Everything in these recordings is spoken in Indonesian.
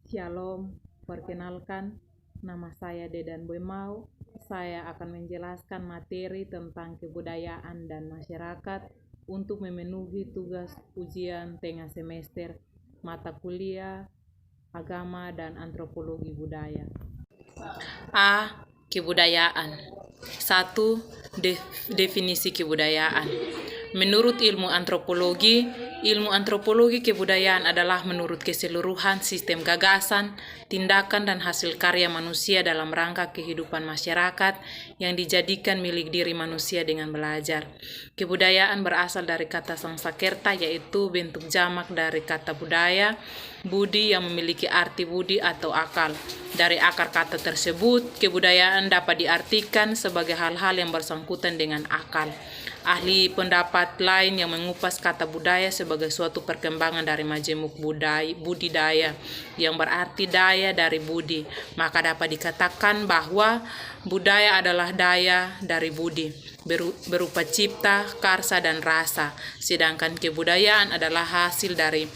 Shalom, perkenalkan nama saya Dedan Boymau. Saya akan menjelaskan materi tentang kebudayaan dan masyarakat untuk memenuhi tugas ujian tengah semester mata kuliah agama dan antropologi budaya. A. Kebudayaan. 1. Definisi kebudayaan. Menurut ilmu antropologi kebudayaan adalah menurut keseluruhan sistem gagasan, tindakan dan hasil karya manusia dalam rangka kehidupan masyarakat yang dijadikan milik diri manusia dengan belajar. Kebudayaan berasal dari kata Sanskerta yaitu bentuk jamak dari kata budaya, budi yang memiliki arti budi atau akal. Dari akar kata tersebut, kebudayaan dapat diartikan sebagai hal-hal yang bersangkutan dengan akal. Ahli pendapat lain yang mengupas kata budaya sebagai suatu perkembangan dari majemuk budidaya yang berarti daya dari budi, maka dapat dikatakan bahwa budaya adalah daya dari budi berupa cipta, karsa, dan rasa, sedangkan kebudayaan adalah hasil dari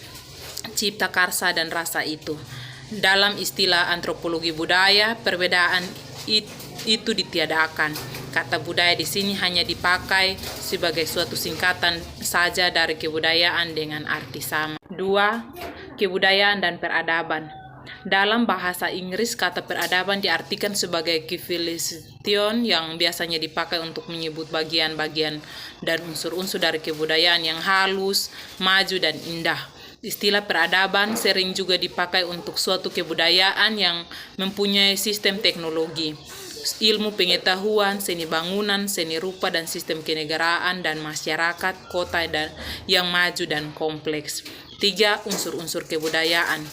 cipta, karsa, dan rasa itu. Dalam istilah antropologi budaya, perbedaan itu ditiadakan. Kata budaya di sini hanya dipakai sebagai suatu singkatan saja dari kebudayaan dengan arti sama. 2. Kebudayaan dan peradaban. Dalam bahasa Inggris, kata peradaban diartikan sebagai civilization yang biasanya dipakai untuk menyebut bagian-bagian dan unsur-unsur dari kebudayaan yang halus, maju, dan indah. Istilah peradaban sering juga dipakai untuk suatu kebudayaan yang mempunyai sistem teknologi, ilmu pengetahuan, seni bangunan, seni rupa, dan sistem kenegaraan dan masyarakat kota yang maju dan kompleks. 3. Unsur-unsur kebudayaan.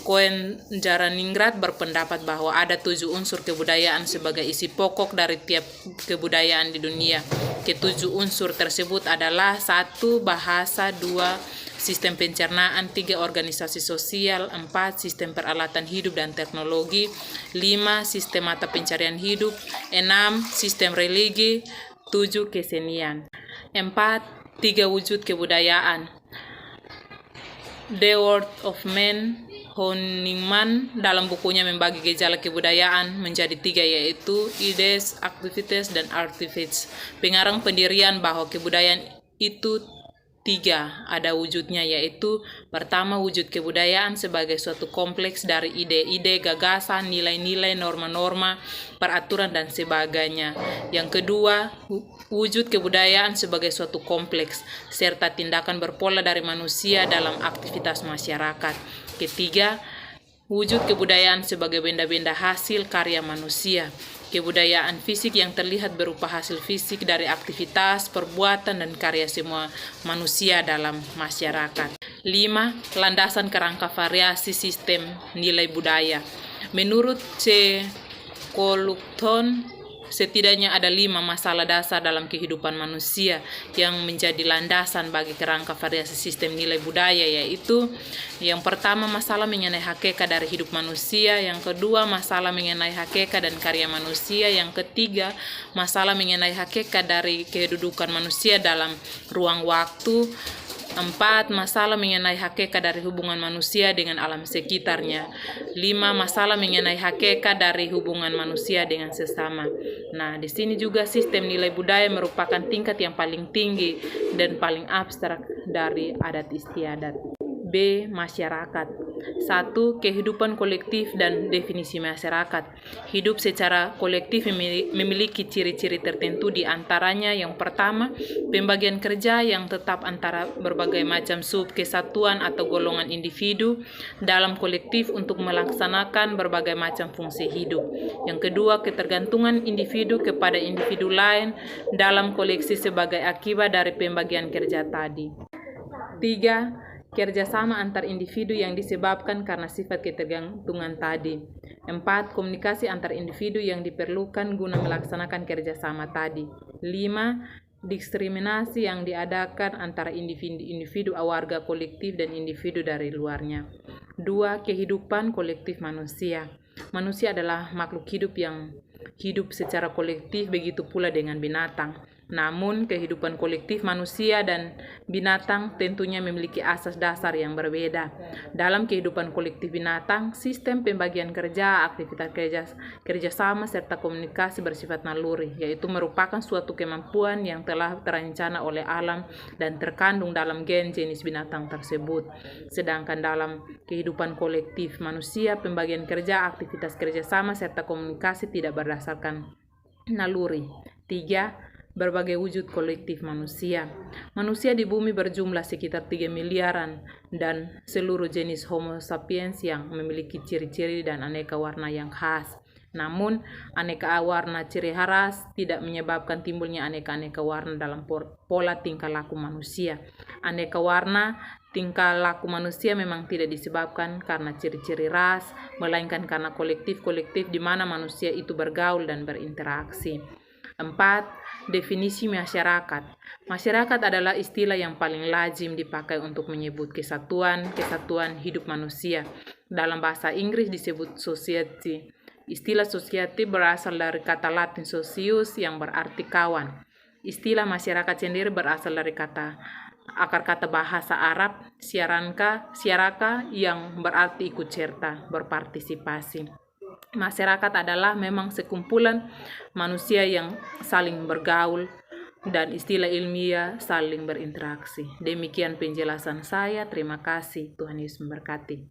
Koen Jaraningrat berpendapat bahwa ada 7 unsur kebudayaan sebagai isi pokok dari tiap kebudayaan di dunia. Ketujuh unsur tersebut adalah 1. Bahasa, 2. Sistem pencernaan, 3. Organisasi sosial, 4. Sistem peralatan hidup dan teknologi, 5. Sistem mata pencarian hidup, 6. Sistem religi, 7. Kesenian. 4. 3 wujud kebudayaan. The World of Man, Honigman dalam bukunya membagi gejala kebudayaan menjadi 3 yaitu ideas, activities, dan artifacts. Pengarang pendirian bahwa kebudayaan itu 3 ada wujudnya, yaitu pertama wujud kebudayaan sebagai suatu kompleks dari ide-ide, gagasan, nilai-nilai, norma-norma, peraturan, dan sebagainya. Yang kedua, wujud kebudayaan sebagai suatu kompleks serta tindakan berpola dari manusia dalam aktivitas masyarakat. Ketiga, wujud kebudayaan sebagai benda-benda hasil karya manusia. Kebudayaan fisik yang terlihat berupa hasil fisik dari aktivitas, perbuatan, dan karya semua manusia dalam masyarakat. 5. Landasan kerangka variasi sistem nilai budaya. Menurut C. Colluton, setidaknya ada 5 masalah dasar dalam kehidupan manusia yang menjadi landasan bagi kerangka variasi sistem nilai budaya, yaitu yang pertama masalah mengenai hakikat dari hidup manusia, yang kedua masalah mengenai hakikat dan karya manusia, yang ketiga masalah mengenai hakikat dari kedudukan manusia dalam ruang waktu, 4. Masalah mengenai hakikat dari hubungan manusia dengan alam sekitarnya. 5. Masalah mengenai hakikat dari hubungan manusia dengan sesama. Nah, di sini juga sistem nilai budaya merupakan tingkat yang paling tinggi dan paling abstrak dari adat istiadat. B. Masyarakat. 1. Kehidupan kolektif dan definisi masyarakat. Hidup secara kolektif memiliki ciri-ciri tertentu, di antaranya yang pertama, pembagian kerja yang tetap antara berbagai macam subkesatuan atau golongan individu dalam kolektif untuk melaksanakan berbagai macam fungsi hidup. Yang kedua, ketergantungan individu kepada individu lain dalam koleksi sebagai akibat dari pembagian kerja tadi. 3. Kerjasama antar individu yang disebabkan karena sifat ketergantungan tadi. 4. Komunikasi antar individu yang diperlukan guna melaksanakan kerjasama tadi. 5. Diskriminasi yang diadakan antara individu warga kolektif dan individu dari luarnya. 2. Kehidupan kolektif manusia. Manusia adalah makhluk hidup yang hidup secara kolektif, begitu pula dengan binatang. Namun, kehidupan kolektif manusia dan binatang tentunya memiliki asas dasar yang berbeda. Dalam kehidupan kolektif binatang, sistem pembagian kerja, aktivitas kerjasama, serta komunikasi bersifat naluri, yaitu merupakan suatu kemampuan yang telah terencana oleh alam dan terkandung dalam gen jenis binatang tersebut. Sedangkan dalam kehidupan kolektif manusia, pembagian kerja, aktivitas kerjasama, serta komunikasi tidak berdasarkan naluri. 3. Berbagai wujud kolektif manusia. Manusia di bumi berjumlah sekitar 3 miliaran dan seluruh jenis Homo sapiens yang memiliki ciri-ciri dan aneka warna yang khas. Namun, aneka warna ciri khas tidak menyebabkan timbulnya aneka-aneka warna dalam pola tingkah laku manusia. Aneka warna tingkah laku manusia memang tidak disebabkan karena ciri-ciri ras, melainkan karena kolektif-kolektif di mana manusia itu bergaul dan berinteraksi. 4. Definisi masyarakat. Masyarakat adalah istilah yang paling lazim dipakai untuk menyebut kesatuan hidup manusia. Dalam bahasa Inggris disebut society. Istilah society berasal dari kata Latin socius yang berarti kawan. Istilah masyarakat sendiri berasal dari akar kata bahasa Arab syaraka yang berarti ikut serta, berpartisipasi. Masyarakat adalah memang sekumpulan manusia yang saling bergaul dan istilah ilmiah saling berinteraksi. Demikian penjelasan saya. Terima kasih. Tuhan Yesus memberkati.